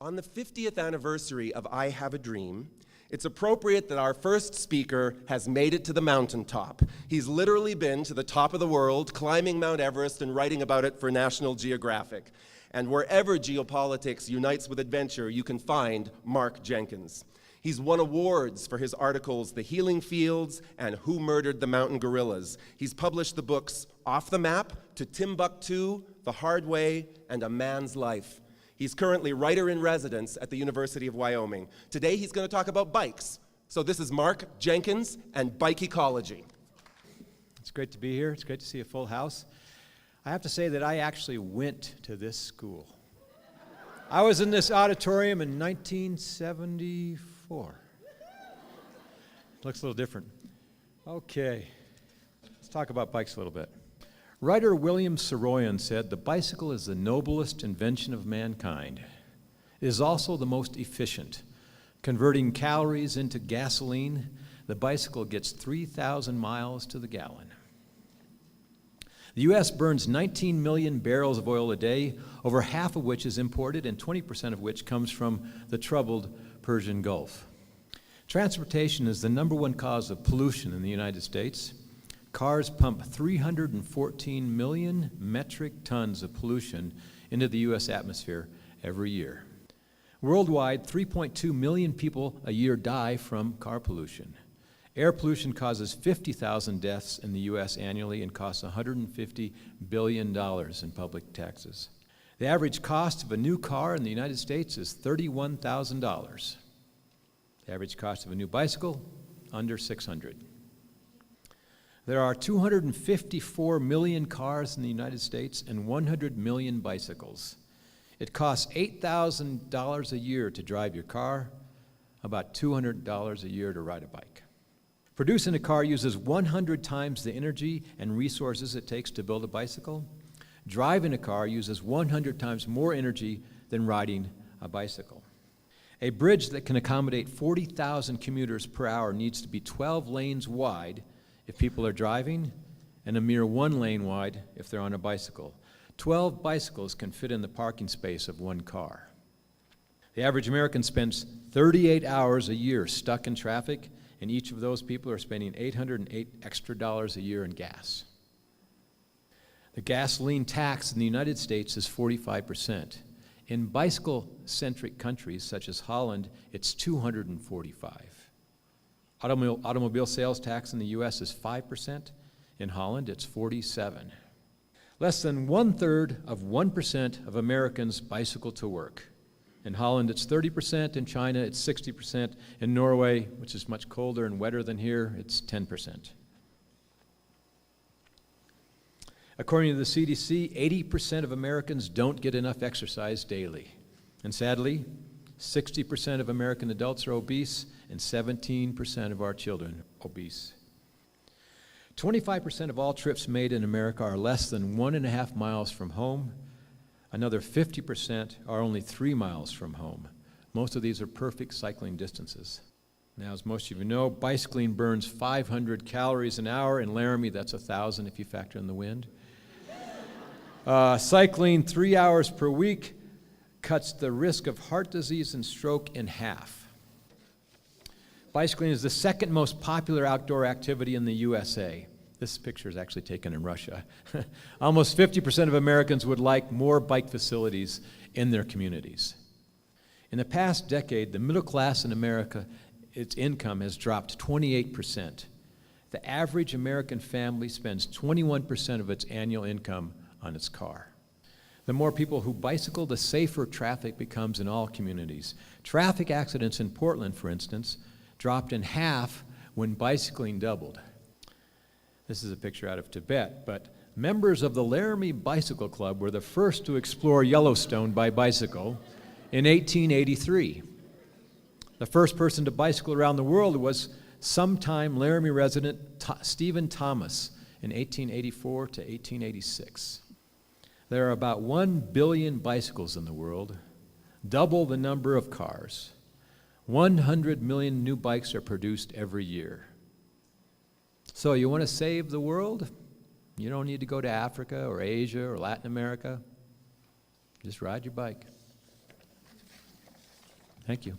On the 50th anniversary of I Have a Dream, it's appropriate that our first speaker has made it to the mountaintop. He's literally been to the top of the world, climbing Mount Everest and writing about it for National Geographic. And wherever geopolitics unites with adventure, you can find Mark Jenkins. He's won awards for his articles, The Healing Fields and Who Murdered the Mountain Gorillas. He's published the books Off the Map, To Timbuktu, The Hard Way, and A Man's Life. He's currently writer-in-residence at the University of Wyoming. Today he's going to talk about bikes. So this is Mark Jenkins and BikEcology. It's great to be here. It's great to see a full house. I have to say that I actually went to this school. I was in this auditorium in 1974. Looks a little different. Okay, let's talk about bikes a little bit. Writer William Saroyan said, "The bicycle is the noblest invention of mankind. It is also the most efficient. Converting calories into gasoline, the bicycle gets 3,000 miles to the gallon." The U.S. burns 19 million barrels of oil a day, over half of which is imported and 20% of which comes from the troubled Persian Gulf. Transportation is the #1 cause of pollution in the United States. Cars pump 314 million metric tons of pollution into the U.S. atmosphere every year. Worldwide, 3.2 million people a year die from car pollution. Air pollution causes 50,000 deaths in the U.S. annually and costs $150 billion in public taxes. The average cost of a new car in the United States is $31,000. The average cost of a new bicycle, under $600. There are 254 million cars in the United States and 100 million bicycles. It costs $8,000 a year to drive your car, about $200 a year to ride a bike. Producing a car uses 100 times the energy and resources it takes to build a bicycle. Driving a car uses 100 times more energy than riding a bicycle. A bridge that can accommodate 40,000 commuters per hour needs to be 12 lanes wide if people are driving, and a mere 1 lane wide if they're on a bicycle. 12 bicycles can fit in the parking space of 1 car. The average American spends 38 hours a year stuck in traffic, and each of those people are spending $808 extra a year in gas. The gasoline tax in the United States is 45%. In bicycle-centric countries such as Holland, it's 245. Automobile sales tax in the U.S. is 5%. In Holland, it's 47. Less than 1/3 of 1% of Americans bicycle to work. In Holland, it's 30%. In China, it's 60%. In Norway, which is much colder and wetter than here, it's 10%. According to the CDC, 80% of Americans don't get enough exercise daily. And sadly, 60% of American adults are obese, and 17% of our children are obese. 25% of all trips made in America are less than 1.5 miles from home. Another 50% are only 3 miles from home. Most of these are perfect cycling distances. Now, as most of you know, bicycling burns 500 calories an hour. In Laramie, that's 1,000 if you factor in the wind. Cycling 3 hours per week cuts the risk of heart disease and stroke in half. Bicycling is the second most popular outdoor activity in the USA. This picture is actually taken in Russia. Almost 50% of Americans would like more bike facilities in their communities. In the past decade, the middle class in America, its income has dropped 28%. The average American family spends 21% of its annual income on its car. The more people who bicycle, the safer traffic becomes in all communities. Traffic accidents in Portland, for instance, dropped in half when bicycling doubled. This is a picture out of Tibet, but members of the Laramie Bicycle Club were the first to explore Yellowstone by bicycle in 1883. The first person to bicycle around the world was sometime Laramie resident Stephen Thomas in 1884 to 1886. There are about 1 billion bicycles in the world, double the number of cars. 100 million new bikes are produced every year. So you want to save the world? You don't need to go to Africa or Asia or Latin America. Just ride your bike. Thank you.